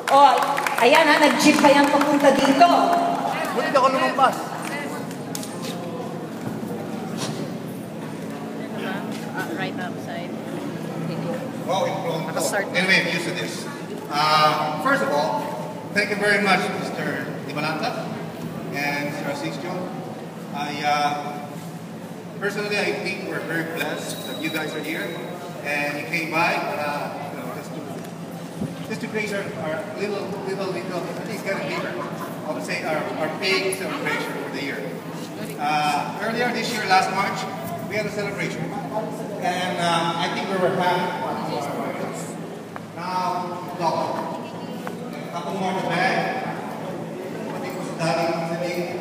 Oh, ayan ha, nag-jeep pa yan papunta dito. Bulit ako lumampas. Right outside. Wow, anyway, I'm used to this. First of all, thank you very much, Mr. Dibalanta and Mr. Asisio. Personally, I think we're very blessed that you guys are here and you came by, you know, just to grace our little, I think it's getting bigger. I would say our big celebration for the year. Earlier this year, last March, we had a celebration, and I think we were having one. Now, double. A couple more in the bag. I think it was Daddy today.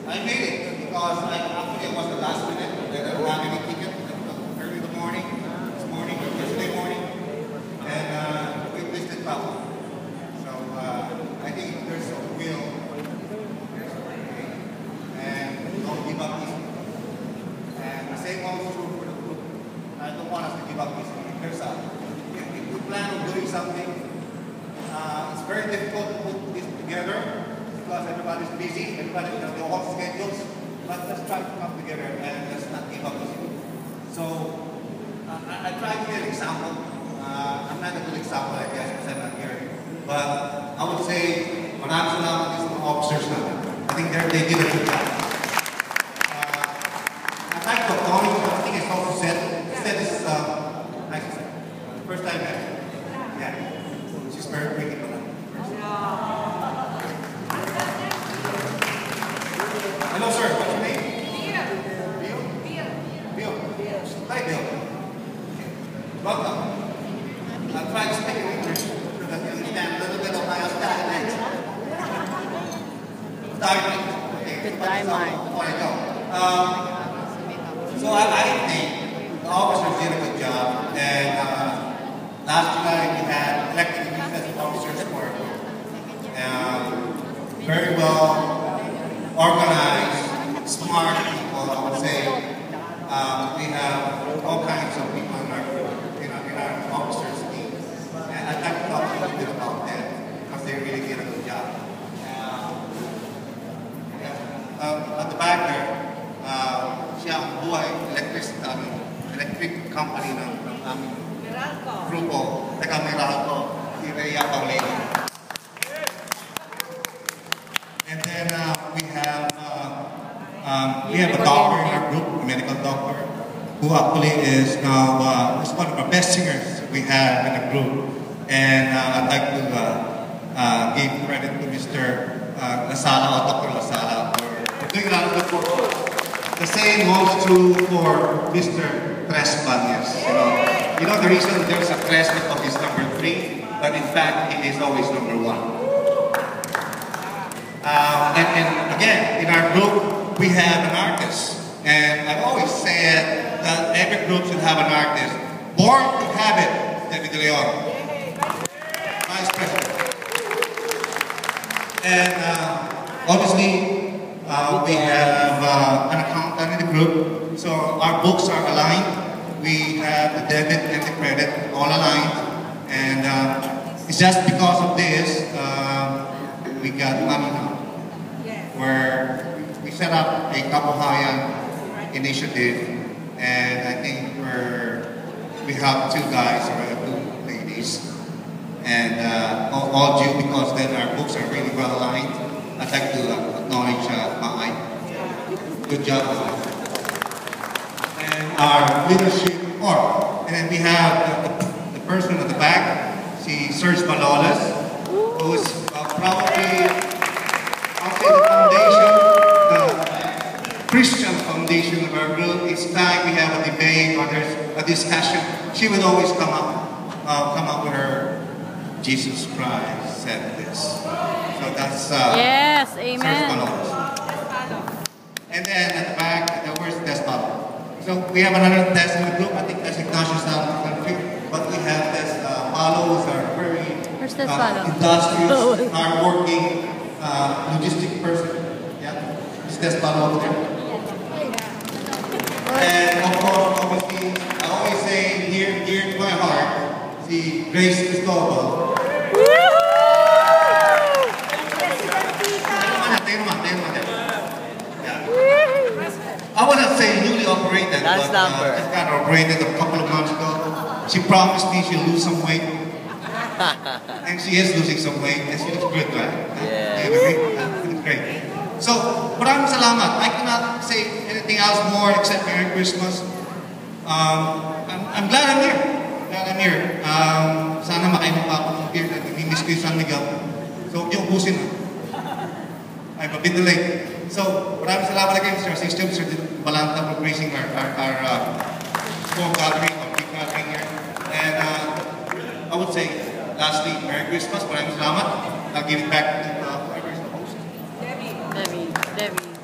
I made it because actually it was the last minute that I don't have any ticket early in the morning, this morning, or yesterday morning, and we listed power. So I think there's a will, and don't give up easily. And the same holds true for the group. I don't want us to give up easily. If we plan on doing something, it's very difficult to put this together. Because everybody's busy, everybody has their own schedules, but let's try to come together and let's not give up easily. So, I try to give an example. I'm not a good example, I guess, because I'm not here. But I would say, maraming salamat sa mga officers natin. I think they did a good job. I'd like to acknowledge, I think it's also said this is, nice to say, first time ever. Yeah, she's very pretty. Hello, sir. What's your name? Bill. Bill. Hi, Bill. Welcome. I'll try to speak in English so that you understand a little bit of my dialect. Okay. Before I go. So I think the officers did a good job. And last July we had elected youth officers for very well organized, smart people, I would say. We have all kinds of people in our officers' team. And I'd like to talk a little bit about them because they really did a good job. At the back there, siya ang buhay, electric company ng aming grupo, taga Meralco, si Rhea Paulino. And then we have a doctor in our group, a medical doctor, who actually is now is one of our best singers we have in the group. And I'd like to give credit to Mr. Lasala, or Dr. Lasala, for doing a lot of good work. The same holds true for Mr. Tres Banyas. You know the reason there's a Tres because he's number 3, but in fact he is always number 1. And again, in our group, we have an artist. And I've always said that every group should have an artist. Born to have it, David De Leon. Vice President. And obviously, we have an accountant in the group. So our books are aligned. We have the debit and the credit all aligned. And it's just because of this, we got money now. Where we set up a Kabuhayan initiative, and I think we have 2 guys or 2 ladies, and all due because then our books are really well aligned. I'd like to acknowledge Maay. Good job. And our leadership, and then we have the person at the back, si Serge Malolas, who is probably the foundation, the Christian foundation of our group. Each time we have a debate or there's a discussion, she would always come up with her, Jesus Christ said this. So that's yes, amen. And then at the back, where's Despado? So we have another Tess in the group. I think Tess Ignatius is out of the country. But we have Tess Palo, who's our very Where's Tess Palo? industrious, hardworking, logistic person. Yeah, is Tess Palo over there? And of course, obviously, I always say dear to my heart, si Grace Cristobal. I want to say newly operated, Last but number. just got operated a couple of months ago. She promised me she'll lose some weight. And she is losing some weight, and she looks good, right? Yeah. You agree? She looks great. So, maraming salamat. I cannot say anything else more except Merry Christmas. I'm glad I'm here. Glad I'm here. Sana makainom pa ako ng beer na nami-miss ko yung San Miguel. So, huwag niyo ubusin na. I'm a bit delayed. So, maraming salamat again, Mr. Assistant, Mr. Balanta, for gracing our small gathering or big gathering here. And I would say, lastly, Merry Christmas. Maraming salamat. I'll give it back to whoever is the host. Debbie.